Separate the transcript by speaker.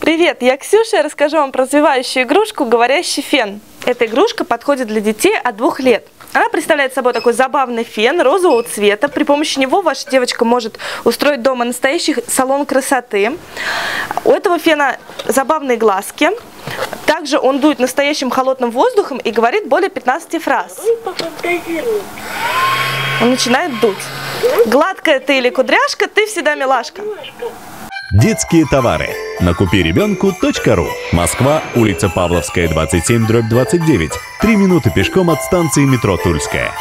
Speaker 1: Привет, я Ксюша, я расскажу вам про развивающую игрушку «Говорящий фен». Эта игрушка подходит для детей от 2 лет. Она представляет собой такой забавный фен розового цвета. При помощи него ваша девочка может устроить дома настоящий салон красоты. У этого фена забавные глазки. Также он дует настоящим холодным воздухом и говорит более 15 фраз. Он начинает дуть. Гладкая ты или кудряшка, ты всегда милашка.
Speaker 2: Детские товары. Накупиребенку.ру. Москва, улица Павловская, 27/29. 3 минуты пешком от станции метро Тульская.